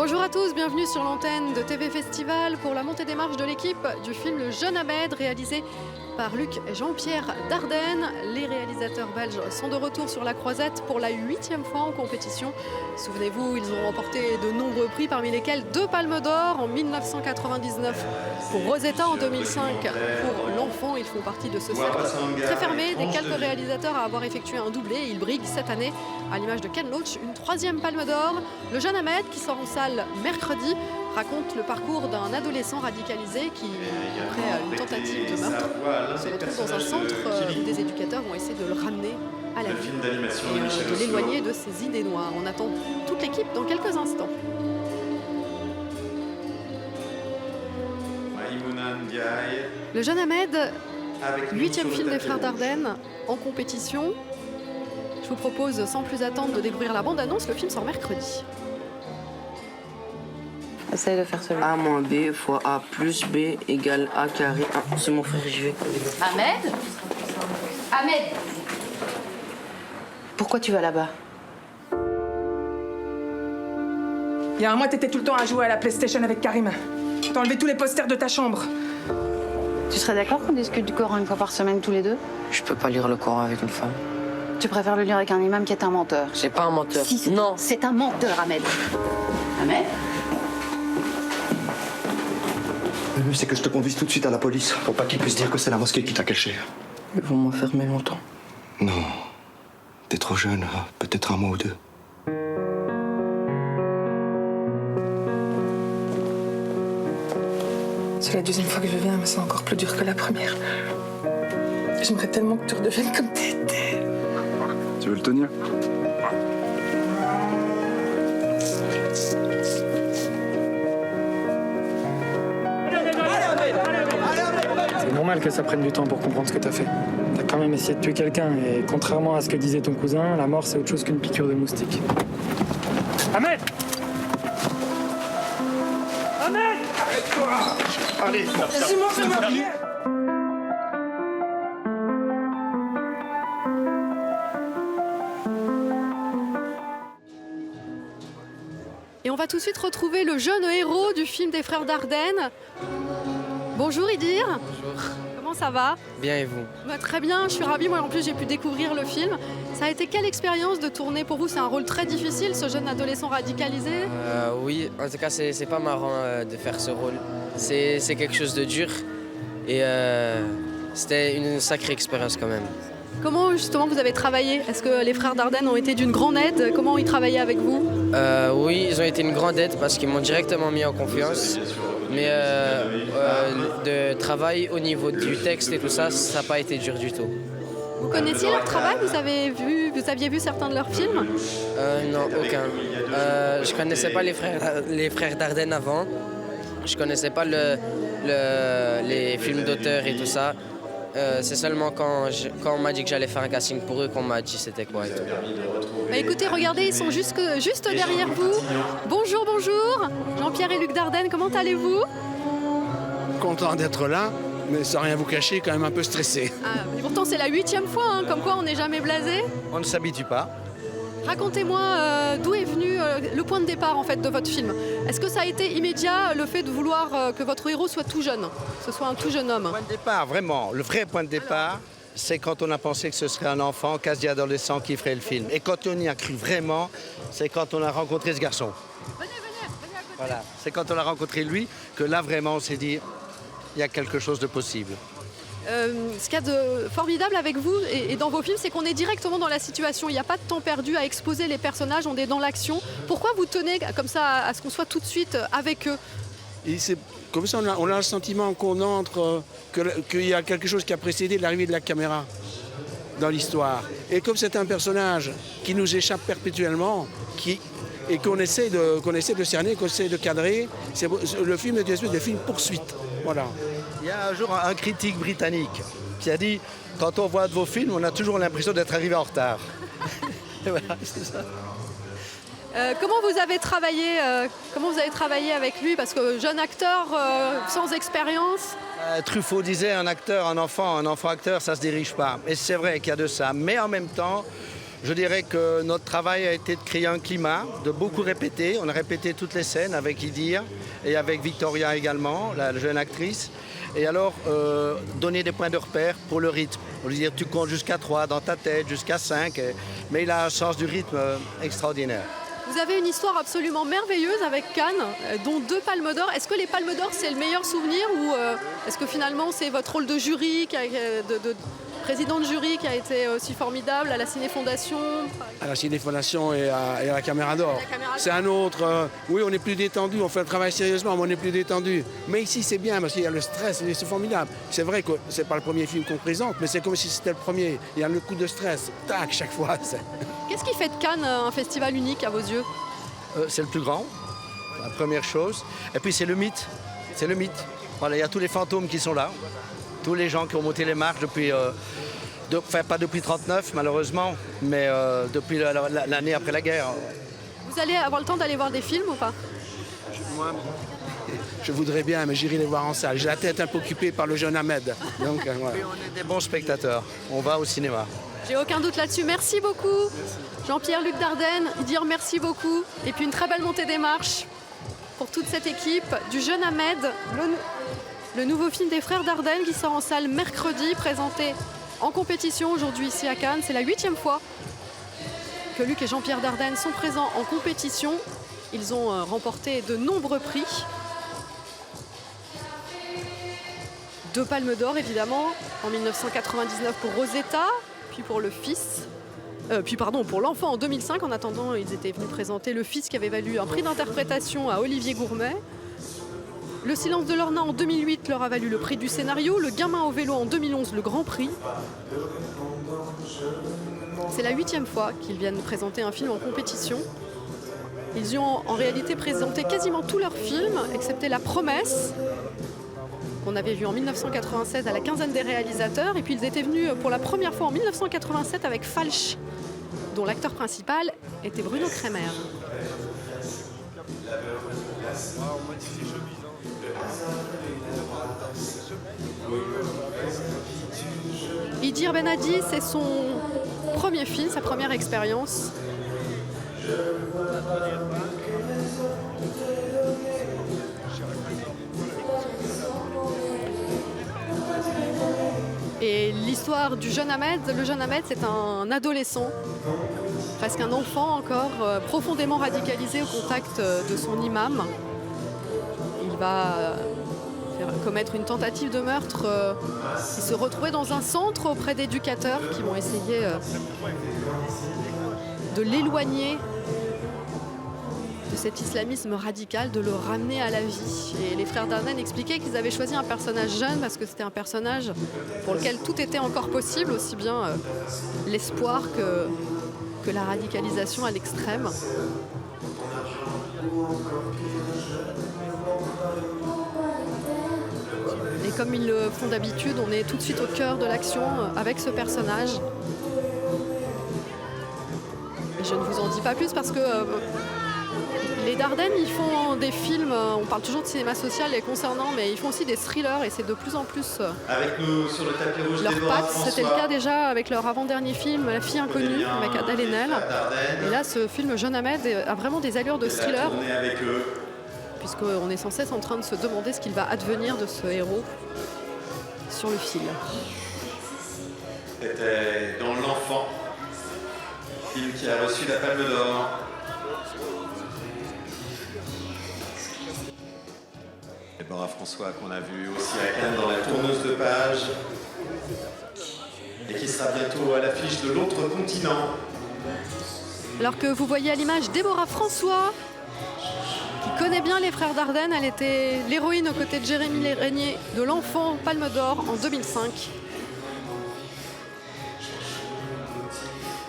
Bonjour à tous, bienvenue sur l'antenne de TV Festival pour la montée des marches de l'équipe du film Le Jeune Ahmed, réalisé par Luc et Jean-Pierre Dardenne. Les réalisateurs belges sont de retour sur la croisette pour la 8e fois en compétition. Souvenez-vous, ils ont remporté de nombreux prix, parmi lesquels 2 palmes d'or en 1999 pour Rosetta, en 2005 pour L'Enfant. Ils font partie de ce cercle très fermé des quelques réalisateurs à avoir effectué un doublé. Ils briguent cette année, à l'image de Ken Loach, une 3e palme d'or. Le Jeune Ahmed, qui sort en salle mercredi, raconte le parcours d'un adolescent radicalisé qui, après une tentative de meurtre, se retrouve dans un centre où des éducateurs vont essayer de le ramener à la vie et de l'éloigner de ses idées noires. On attend toute l'équipe dans quelques instants. Le Jeune Ahmed, 8e film des frères Dardenne en compétition. Je vous propose sans plus attendre de découvrir la bande-annonce. Le film sort mercredi. Essaye de faire celui-là. A moins B fois A plus B égale A carré 1. C'est mon frère, j'y vais. Ahmed ? Ahmed ! Pourquoi tu vas là-bas? Il y a un mois, t'étais tout le temps à jouer à la PlayStation avec Karim. T'as enlevé tous les posters de ta chambre. Tu serais d'accord qu'on discute du Coran une fois par semaine tous les deux ? Je peux pas lire le Coran avec une femme. Tu préfères le lire avec un imam qui est un menteur ? C'est pas un menteur. Si, non. C'est un menteur, Ahmed. Ahmed ? Le mieux, c'est que je te conduise tout de suite à la police, pour pas qu'ils puissent dire que c'est la mosquée qui t'a caché. Ils vont m'enfermer longtemps. Non. T'es trop jeune, hein. Peut-être un mois ou 2. C'est la 2e fois que je viens, mais c'est encore plus dur que la première. J'aimerais tellement que tu redeviennes comme t'étais. Tu veux le tenir? C'est normal que ça prenne du temps pour comprendre ce que t'as fait. T'as quand même essayé de tuer quelqu'un et contrairement à ce que disait ton cousin, la mort c'est autre chose qu'une piqûre de moustique. Ahmed! Ahmed! Arrête-toi! Allez, Simon, fais-moi bien. Et on va tout de suite retrouver le jeune héros du film des frères Dardenne. Bonjour Idir. Bonjour. Comment ça va? Bien et vous? Très bien, je suis ravie. Moi en plus j'ai pu découvrir le film. Ça a été quelle expérience de tourner pour vous? C'est un rôle très difficile, ce jeune adolescent radicalisé. Oui, en tout cas c'est pas marrant de faire ce rôle. C'est quelque chose de dur et c'était une sacrée expérience quand même. Comment justement vous avez travaillé? Est-ce que les frères Dardenne ont été d'une grande aide? Comment ils travaillaient avec vous? Oui, ils ont été une grande aide parce qu'ils m'ont directement mis en confiance. Mais de travail au niveau du texte et tout ça, ça n'a pas été dur du tout. Vous connaissiez leur travail? Vous aviez vu certains de leurs films? Non, aucun. Je connaissais pas les frères Dardenne avant. Je connaissais pas les films d'auteur et tout ça. C'est seulement quand on m'a dit que j'allais faire un casting pour eux qu'on m'a dit c'était quoi et tout. Bah écoutez, regardez, ils sont juste derrière vous. Bonjour, bonjour. Jean-Pierre et Luc Dardenne, comment allez-vous? Content d'être là, mais sans rien vous cacher, quand même un peu stressé. Et pourtant c'est la 8e fois, hein, comme quoi on n'est jamais blasé. On ne s'habitue pas. Racontez-moi d'où est venu le point de départ en fait de votre film. Est-ce que ça a été immédiat le fait de vouloir que votre héros soit tout jeune, que ce soit un tout jeune homme? Point de départ, vraiment, le vrai point de départ, c'est quand on a pensé que ce serait un enfant quasi adolescent qui ferait le film. Et quand on y a cru vraiment, c'est quand on a rencontré ce garçon. Venez à côté. Voilà, c'est quand on a rencontré lui que là vraiment on s'est dit, il y a quelque chose de possible. Ce qu'il y a de formidable avec vous et dans vos films, c'est qu'on est directement dans la situation. Il n'y a pas de temps perdu à exposer les personnages, on est dans l'action. Pourquoi vous tenez comme ça à ce qu'on soit tout de suite avec eux? Et c'est comme ça, on a le sentiment qu'on entre, qu'il y a quelque chose qui a précédé l'arrivée de la caméra dans l'histoire. Et comme c'est un personnage qui nous échappe perpétuellement, et qu'on essaie de cerner, qu'on essaie de cadrer, le film est une espèce de film poursuite. Voilà. Il y a un jour un critique britannique qui a dit « Quand on voit de vos films, on a toujours l'impression d'être arrivé en retard. » Et voilà, c'est ça. Comment vous avez travaillé avec lui? Parce que jeune acteur, sans expérience. Truffaut disait un enfant acteur, ça se dirige pas. Et c'est vrai qu'il y a de ça. Mais en même temps, Je dirais que notre travail a été de créer un climat, de beaucoup répéter. On a répété toutes les scènes avec Idir et avec Victoria également, la jeune actrice. Et alors, donner des points de repère pour le rythme. On veut dire, tu comptes jusqu'à 3 dans ta tête, jusqu'à 5. Mais il a un sens du rythme extraordinaire. Vous avez une histoire absolument merveilleuse avec Cannes, dont 2 palmes d'or. Est-ce que les palmes d'or, c'est le meilleur souvenir ou est-ce que finalement, c'est votre rôle de jury, de président de jury qui a été aussi formidable à la Ciné-Fondation? À la Ciné-Fondation et à la Caméra d'Or. C'est un autre... oui, on est plus détendu, on fait le travail sérieusement, mais on est plus détendu. Mais ici, c'est bien parce qu'il y a le stress, c'est formidable. C'est vrai que c'est pas le premier film qu'on présente, mais c'est comme si c'était le premier. Il y a le coup de stress, tac, chaque fois. Qu'est-ce qui fait de Cannes un festival unique à vos yeux? C'est le plus grand, la première chose. Et puis c'est le mythe. C'est le mythe. Voilà, il y a tous les fantômes qui sont là. Tous les gens qui ont monté les marches depuis... enfin, pas depuis 1939, malheureusement, mais depuis l'année après la guerre. Vous allez avoir le temps d'aller voir des films ou pas? Moi, je voudrais bien, mais j'irai les voir en salle. J'ai la tête un peu occupée par le jeune Ahmed. Donc, voilà. Et on est des bons spectateurs. On va au cinéma. J'ai aucun doute là-dessus. Merci beaucoup. Jean-Pierre-Luc Dardenne, Idir, merci beaucoup. Et puis une très belle montée des marches pour toute cette équipe du jeune Ahmed. Le nouveau film des frères Dardenne qui sort en salle mercredi, présenté en compétition aujourd'hui ici à Cannes. C'est la 8e fois que Luc et Jean-Pierre Dardenne sont présents en compétition. Ils ont remporté de nombreux prix. 2 palmes d'or évidemment, en 1999 pour Rosetta, puis pour le fils. Pour l'enfant en 2005. En attendant, ils étaient venus présenter Le Fils qui avait valu un prix d'interprétation à Olivier Gourmet. Le Silence de Lorna en 2008 leur a valu le prix du scénario. Le Gamin au vélo en 2011, le Grand Prix. C'est la 8e fois qu'ils viennent présenter un film en compétition. Ils y ont en réalité présenté quasiment tous leurs films, excepté La Promesse, qu'on avait vu en 1996 à la quinzaine des réalisateurs. Et puis ils étaient venus pour la première fois en 1987 avec Falch, dont l'acteur principal était Bruno Kremer. Idir Benadi, c'est son premier film, sa première expérience. Et l'histoire du jeune Ahmed, le jeune Ahmed, c'est un adolescent, presque un enfant encore, profondément radicalisé au contact de son imam. Il va commettre une tentative de meurtre et se retrouver dans un centre auprès d'éducateurs qui vont essayer de l'éloigner de cet islamisme radical, de le ramener à la vie. Et les frères Dardenne expliquaient qu'ils avaient choisi un personnage jeune parce que c'était un personnage pour lequel tout était encore possible, aussi bien l'espoir que la radicalisation à l'extrême. Et comme ils le font d'habitude, on est tout de suite au cœur de l'action avec ce personnage. Et je ne vous en dis pas plus parce que les Dardenne, ils font des films, on parle toujours de cinéma social les concernant, mais ils font aussi des thrillers et c'est de plus en plus avec nous sur le tapis rouge leur patte. C'était le cas déjà avec leur avant-dernier film, La fille inconnue, avec Adèle Haenel. Et là, ce film Jeune Ahmed a vraiment des allures de thriller, puisqu'on est sans cesse en train de se demander ce qu'il va advenir de ce héros sur le fil. C'était dans L'Enfant, film qui a reçu la Palme d'Or. Déborah François, qu'on a vu aussi à Cannes dans La Tourneuse de Page, et qui sera bientôt à l'affiche de L'Autre Continent. Alors que vous voyez à l'image Déborah François, qui connaît bien les frères Dardenne, elle était l'héroïne aux côtés de Jérémy Régnier de L'Enfant, Palme d'Or en 2005.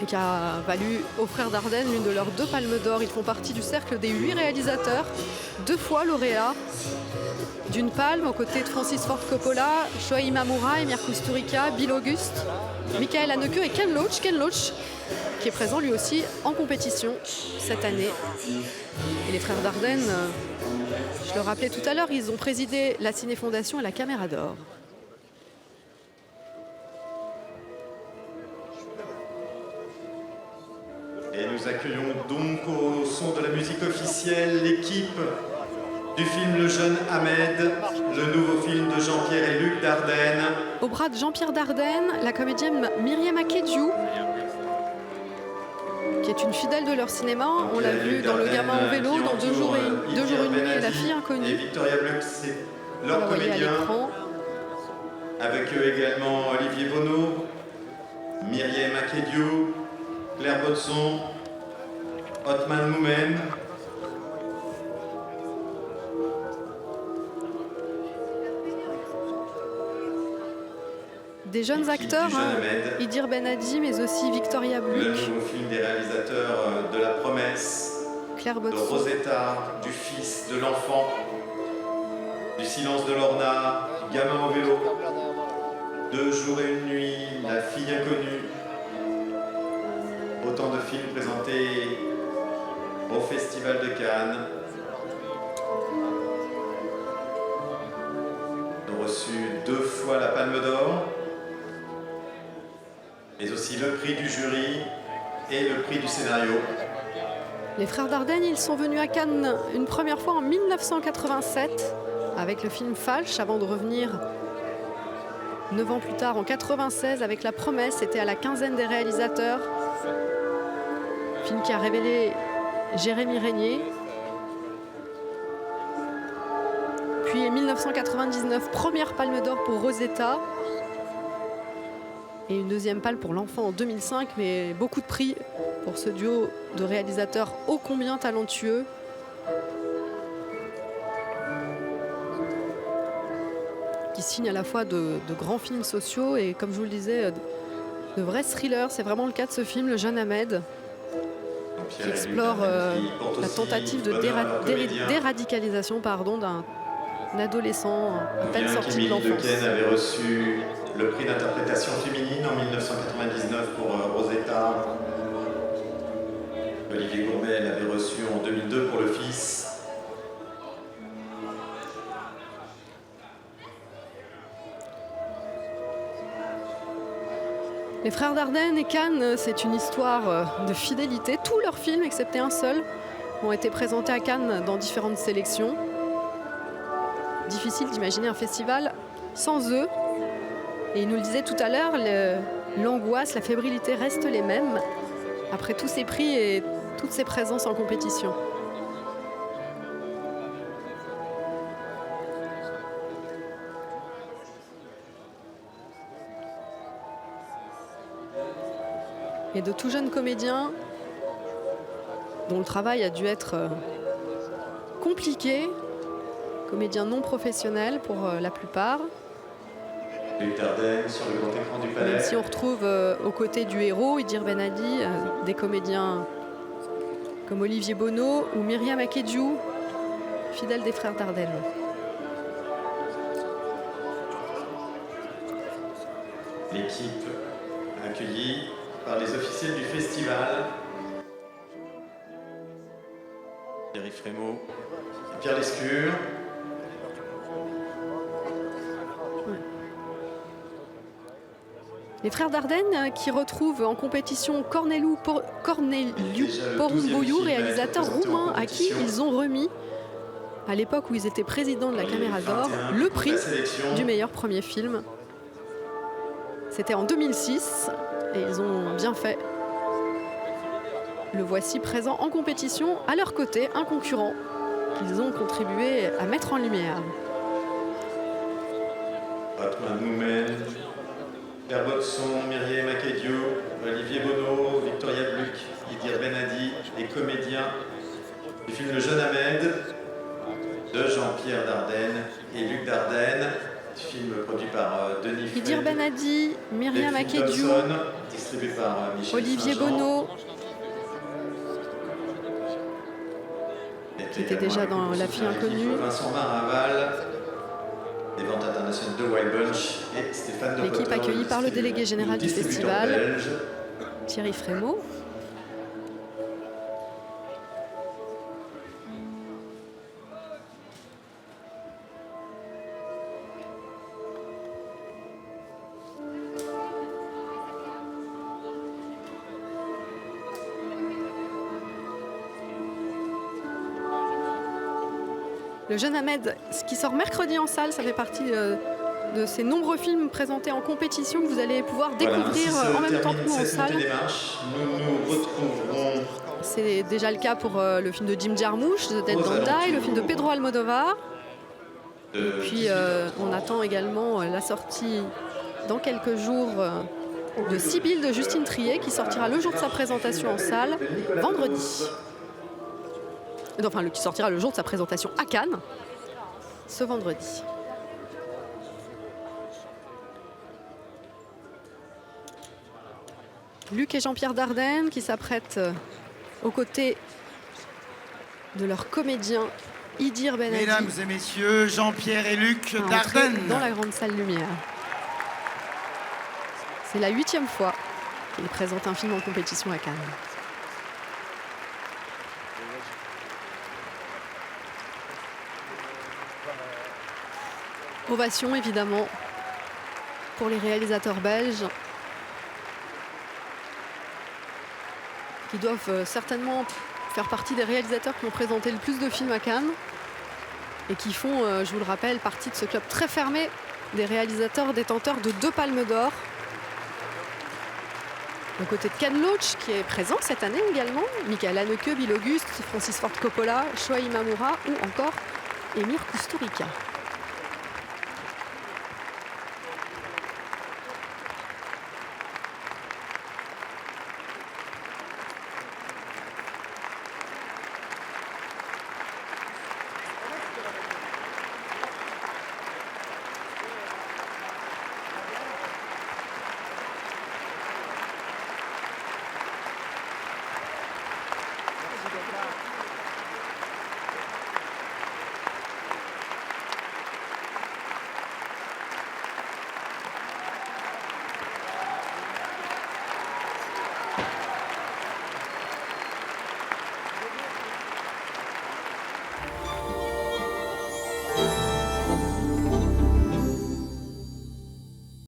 Et qui a valu aux frères Dardenne l'une de leurs 2 palmes d'or. Ils font partie du cercle des 8 réalisateurs, 2 fois lauréats d'une palme aux côtés de Francis Ford Coppola, Shohei Imamura, Emir Kusturica, Bill Auguste, Michael Haneke et Ken Loach. Ken Loach qui est présent lui aussi en compétition cette année. Et les frères Dardenne, je le rappelais tout à l'heure, ils ont présidé la Ciné-Fondation et la Caméra d'Or. Et nous accueillons donc au son de la musique officielle l'équipe du film Le Jeune Ahmed, le nouveau film de Jean-Pierre et Luc Dardenne. Au bras de Jean-Pierre Dardenne, la comédienne Myriam Akedju, qui est une fidèle de leur cinéma. On l'a vu dans Le Gamin en vélo, dans Deux jours et une nuit et La fille Et inconnue. Victoria Blux, c'est Vous leur la voyez à comédien. l'écran. Avec eux également Olivier Bonneau, Myriam Akedju, Claire Bodson, Othman Moumen. Des jeunes L'équipe acteurs, du Jeune Ahmed. Idir Benadi, mais aussi Victoria Le Bluc, nouveau film des réalisateurs de La Promesse, Claire de Bodson. Rosetta, du Fils, de l'Enfant, du Silence de Lorna, du Gamin au vélo, Deux jours et une nuit, La fille inconnue. Autant de films présentés au Festival de Cannes. Ils ont reçu 2 fois la Palme d'Or, mais aussi le prix du jury et le prix du scénario. Les frères Dardenne, ils sont venus à Cannes une première fois en 1987 avec le film Falche, avant de revenir 9 ans plus tard en 96 avec La Promesse. C'était à la quinzaine des réalisateurs. Film qui a révélé Jérémy Régnier. Puis en 1999, première Palme d'Or pour Rosetta. Et une deuxième palme pour L'Enfant en 2005, mais beaucoup de prix pour ce duo de réalisateurs ô combien talentueux. Qui signent à la fois de grands films sociaux et, comme je vous le disais, de vrais thrillers. C'est vraiment le cas de ce film, Le Jeune Ahmed, qui explore la tentative de déradicalisation d'un adolescent à peine sorti de l'enfance. Dequesne avait reçu le prix d'interprétation féminine en 1999 pour Rosetta. Olivier Gourmet l'avait reçu en 2002 pour Le Fils. Les frères Dardenne et Cannes, c'est une histoire de fidélité. Tous leurs films, excepté un seul, ont été présentés à Cannes dans différentes sélections. Difficile d'imaginer un festival sans eux. Et il nous le disait tout à l'heure, l'angoisse, la fébrilité restent les mêmes après tous ces prix et toutes ces présences en compétition. Et de tout jeunes comédiens dont le travail a dû être compliqué, comédiens non professionnels pour la plupart. Luc Dardenne sur le grand écran du Palais. Même si on retrouve aux côtés du héros, Idir Benadi, des comédiens comme Olivier Bonneau ou Myriam Akedju, fidèle des frères Dardenne. L'équipe accueillie par les officiels du festival. Thierry Frémaux et Pierre Lescure. Les frères Dardenne qui retrouvent en compétition Corneliu Porumboiu, réalisateur roumain à qui ils ont remis, à l'époque où ils étaient présidents de la Caméra d'Or, le prix du meilleur premier film. C'était en 2006 et ils ont bien fait. Le voici présent en compétition, à leur côté, un concurrent qu'ils ont contribué à mettre en lumière. Othman Moumen, Claire Bodson, Myriam Akedju, Olivier Bonneau, Victoria Bluc, Idir Benadi, les comédiens du film Le Jeune Ahmed de Jean-Pierre Dardenne et Luc Dardenne, film produit par Denis Fred, Idir Benadi, Myriam Akedju, distribué par Michel Olivier Saint-Jean. Bonneau, qui était déjà dans La fille inconnue. Vincent Maraval, des ventes internationales de Wild Bunch et Stéphane de L'équipe Potter, accueillie par le délégué général du distributeur festival, belge. Thierry Frémaux. Le jeune Ahmed, ce qui sort mercredi en salle, ça fait partie de ces nombreux films présentés en compétition que vous allez pouvoir découvrir en même temps que nous en salle. Nous nous retrouverons. C'est déjà le cas pour le film de Jim Jarmusch, The Dead Don't Die, le film de Pedro Almodovar. Et puis on attend également la sortie dans quelques jours de Sibylle de Justine Triet qui sortira le jour de sa présentation en salle vendredi. Enfin, qui sortira le jour de sa présentation à Cannes ce vendredi. Luc et Jean-Pierre Dardenne qui s'apprêtent aux côtés de leur comédien Idir Benadi. Mesdames et messieurs, Jean-Pierre et Luc à entrer Dardenne. dans la grande salle lumière. C'est la 8e fois qu'il présente un film en compétition à Cannes. Ovation évidemment pour les réalisateurs belges qui doivent certainement faire partie des réalisateurs qui ont présenté le plus de films à Cannes et qui font, je vous le rappelle, partie de ce club très fermé des réalisateurs détenteurs de 2 palmes d'or. Aux côtés de Ken Loach qui est présent cette année également, Michael Haneke, Bill August, Francis Ford Coppola, Shoei Imamura ou encore Emir Kusturica.